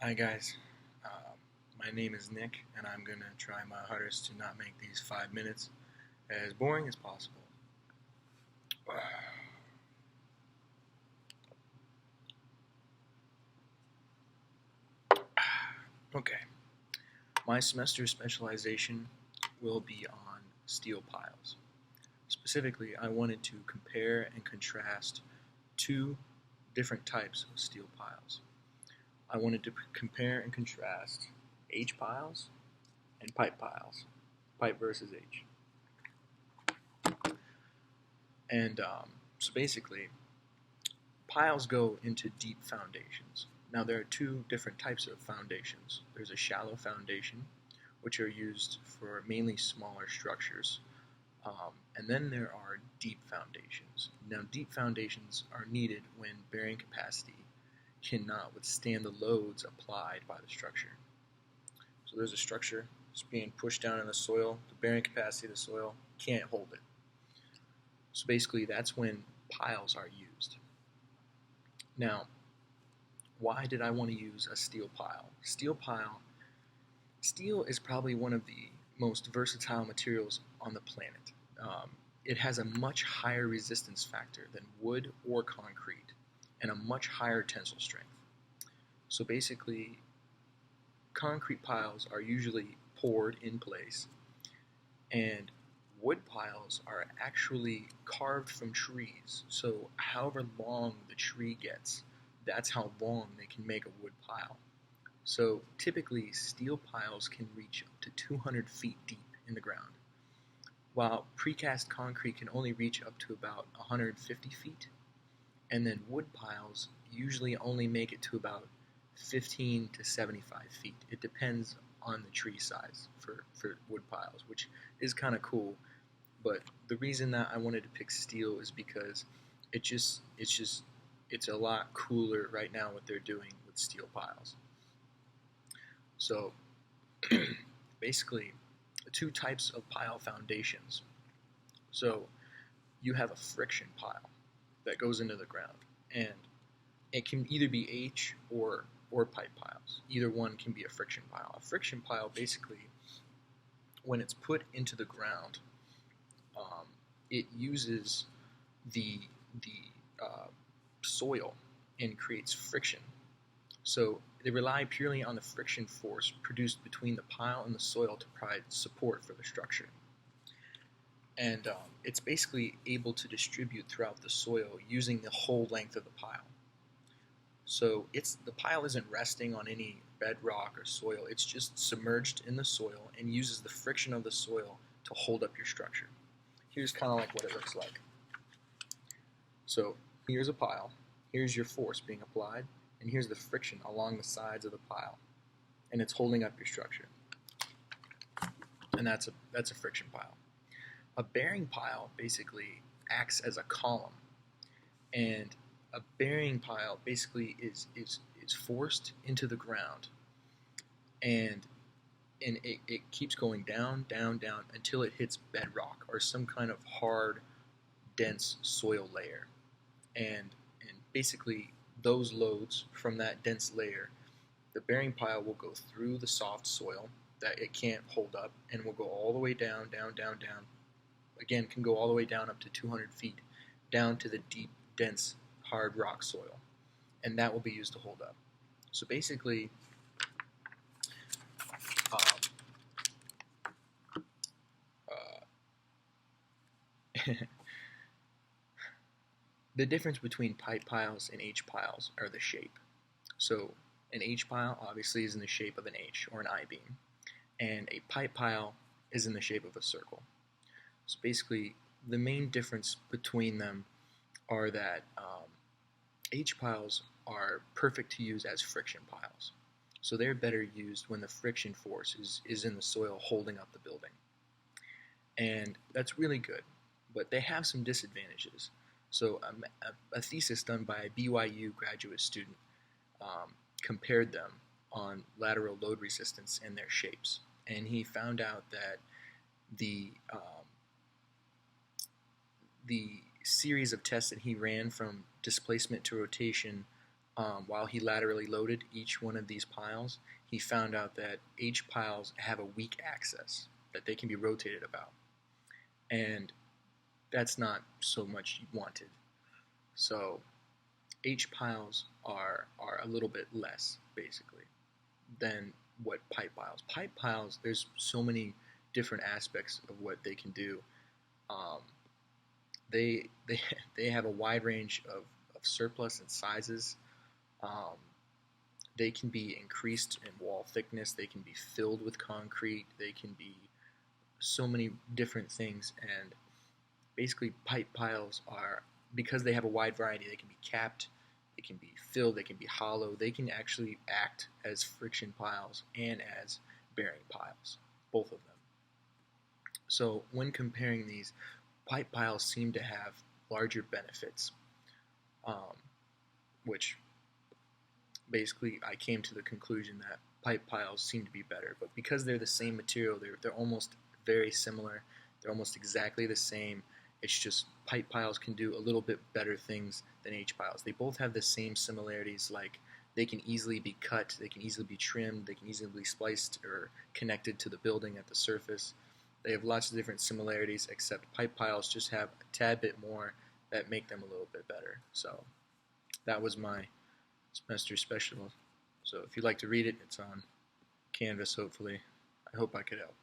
Hi guys, my name is Nick, and I'm gonna try my hardest to not make these 5 minutes as boring as possible. Okay, my semester specialization will be on steel piles. Specifically, I wanted to compare and contrast two different types of steel piles. I wanted to compare and contrast H piles and pipe piles, pipe versus H. And so basically, piles go into deep foundations. Now, there are two different types of foundations. There's a shallow foundation, which are used for mainly smaller structures. And then there are deep foundations. Now, deep foundations are needed when bearing capacity cannot withstand the loads applied by the structure. So there's a structure that's being pushed down in the soil. The bearing capacity of the soil can't hold it. So basically, that's when piles are used. Now, why did I want to use a steel pile? Steel is probably one of the most versatile materials on the planet. It has a much higher resistance factor than wood or concrete, and a much higher tensile strength. So basically, concrete piles are usually poured in place, and wood piles are actually carved from trees. So however long the tree gets, that's how long they can make a wood pile. So typically, steel piles can reach up to 200 feet deep in the ground, while precast concrete can only reach up to about 150 feet, and then wood piles usually only make it to about 15 to 75 feet. It depends on the tree size for wood piles, which is kind of cool. But the reason that I wanted to pick steel is because it's a lot cooler right now what they're doing with steel piles. So basically, two types of pile foundations. So you have a friction pile that goes into the ground, and it can either be H or pipe piles. Either one can be a friction pile. A friction pile basically, when it's put into the ground, it uses the uh, soil and creates friction. So they rely purely on the friction force produced between the pile and the soil to provide support for the structure. And it's basically able to distribute throughout the soil using the whole length of the pile. So the pile isn't resting on any bedrock or soil. It's just submerged in the soil and uses the friction of the soil to hold up your structure. Here's kind of like what it looks like. So here's a pile. Here's your force being applied, and here's the friction along the sides of the pile, and it's holding up your structure. And that's a friction pile. A bearing pile basically acts as a column, and a bearing pile basically is forced into the ground, and it keeps going down, down, down until it hits bedrock or some kind of hard, dense soil layer. And basically those loads from that dense layer, the bearing pile will go through the soft soil that it can't hold up and will go all the way down, down, down, down. Again, can go all the way down up to 200 feet, down to the deep, dense, hard rock soil. And that will be used to hold up. So basically, the difference between pipe piles and H piles are the shape. So an H pile obviously is in the shape of an H or an I-beam, and a pipe pile is in the shape of a circle. So basically, the main difference between them are that H piles are perfect to use as friction piles. So they're better used when the friction force is in the soil holding up the building. And that's really good, but they have some disadvantages. So a thesis done by a BYU graduate student compared them on lateral load resistance and their shapes. And he found out that the series of tests that he ran from displacement to rotation while he laterally loaded each one of these piles, he found out that H piles have a weak axis that they can be rotated about, and that's not so much wanted. So H piles are a little bit less basically than what pipe piles. Pipe piles, there's so many different aspects of what they can do. Um, they they have a wide range of surplus and sizes. Um, they can be increased in wall thickness. They can be filled with concrete. They can be so many different things. And basically, pipe piles are, because they have a wide variety. They can be capped. They can be filled. They can be hollow. They can actually act as friction piles and as bearing piles, both of them. So when comparing these, pipe piles seem to have larger benefits, um, which basically I came to the conclusion that pipe piles seem to be better. But because they're the same material, they're almost very similar. They're almost exactly the same. It's just pipe piles can do a little bit better things than H piles. They both have the same similarities, like they can easily be cut, they can easily be trimmed, they can easily be spliced or connected to the building at the surface. They have lots of different similarities, except pipe piles just have a tad bit more that make them a little bit better. So that was my semester special. So if you'd like to read it, it's on Canvas, hopefully. I hope I could help.